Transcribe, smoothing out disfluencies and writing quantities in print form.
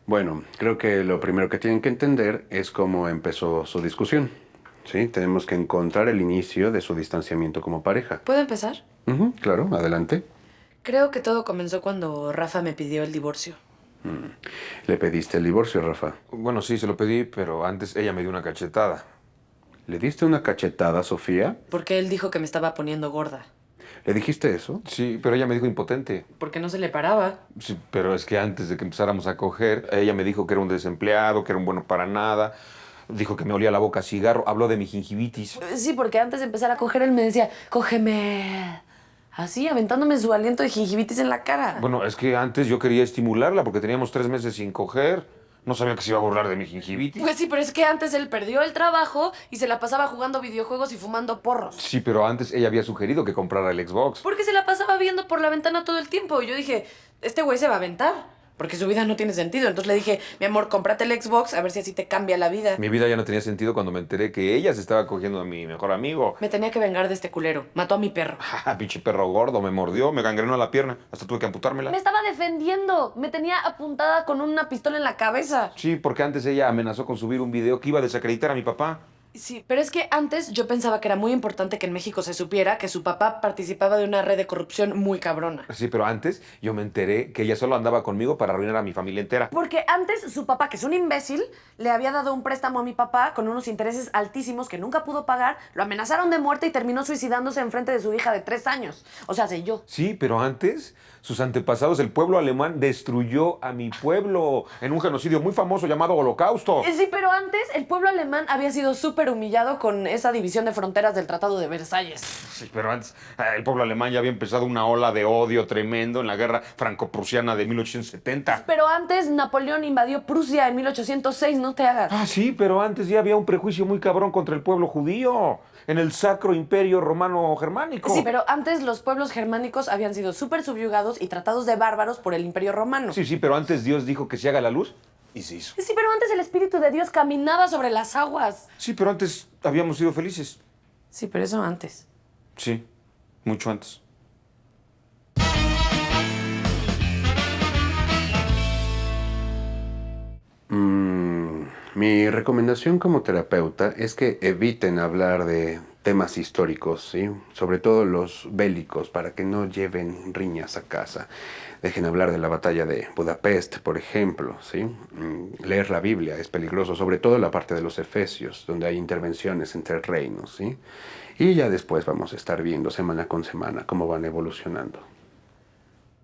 Bueno, creo que lo primero que tienen que entender es cómo empezó su discusión. Sí, tenemos que encontrar el inicio de su distanciamiento como pareja. ¿Puedo empezar? Ujú, claro, adelante. Creo que todo comenzó cuando Rafa me pidió el divorcio. Le pediste el divorcio, Rafa. Bueno, sí, se lo pedí, pero antes ella me dio una cachetada. ¿Le diste una cachetada a Sofía? Porque él dijo que me estaba poniendo gorda. ¿Le dijiste eso? Sí, pero ella me dijo impotente. Porque no se le paraba. Sí, pero es que antes de que empezáramos a coger, ella me dijo que era un desempleado, que era un bueno para nada. Dijo que me olía la boca a cigarro. Habló de mi gingivitis. Sí, porque antes de empezar a coger, él me decía, cógeme. Así, aventándome su aliento de gingivitis en la cara. Bueno, es que antes yo quería estimularla porque teníamos 3 meses sin coger. No sabía que se iba a burlar de mi gingivitis. Pues sí, pero es que antes él perdió el trabajo y se la pasaba jugando videojuegos y fumando porros. Sí, pero antes ella había sugerido que comprara el Xbox. Porque se la pasaba viendo por la ventana todo el tiempo. Y yo dije, este güey se va a aventar. Porque su vida no tiene sentido. Entonces le dije, mi amor, cómprate el Xbox a ver si así te cambia la vida. Mi vida ya no tenía sentido cuando me enteré que ella se estaba cogiendo a mi mejor amigo. Me tenía que vengar de este culero. Mató a mi perro. Pinche perro gordo, me mordió, me gangrenó la pierna. Hasta tuve que amputármela. Me estaba defendiendo. Me tenía apuntada con una pistola en la cabeza. Sí, porque antes ella amenazó con subir un video que iba a desacreditar a mi papá. Sí, pero es que antes yo pensaba que era muy importante que en México se supiera que su papá participaba de una red de corrupción muy cabrona. Sí, pero antes yo me enteré que ella solo andaba conmigo para arruinar a mi familia entera. Porque antes su papá, que es un imbécil, le había dado un préstamo a mi papá con unos intereses altísimos que nunca pudo pagar, lo amenazaron de muerte y terminó suicidándose enfrente de su hija de 3 años. O sea, sé yo. Sí, pero antes, sus antepasados, el pueblo alemán, destruyó a mi pueblo en un genocidio muy famoso llamado Holocausto. Sí, pero antes el pueblo alemán había sido súper humillado con esa división de fronteras del Tratado de Versalles. Sí, pero antes el pueblo alemán ya había empezado una ola de odio tremendo en la guerra franco-prusiana de 1870. Pero antes Napoleón invadió Prusia en 1806, no te hagas. Ah, sí, pero antes ya había un prejuicio muy cabrón contra el pueblo judío en el Sacro Imperio Romano Germánico. Sí, pero antes los pueblos germánicos habían sido súper subyugados y tratados de bárbaros por el Imperio Romano. Sí, pero antes Dios dijo que se haga la luz y se hizo. Sí, pero antes el Espíritu de Dios caminaba sobre las aguas. Sí, pero antes habíamos sido felices. Sí, pero eso antes. Sí, mucho antes. Mi recomendación como terapeuta es que eviten hablar de temas históricos, ¿sí? Sobre todo los bélicos, para que no lleven riñas a casa. Dejen hablar de la batalla de Budapest, por ejemplo, ¿sí? Leer la Biblia es peligroso, sobre todo la parte de los Efesios, donde hay intervenciones entre reinos, ¿sí? Y ya después vamos a estar viendo semana con semana cómo van evolucionando.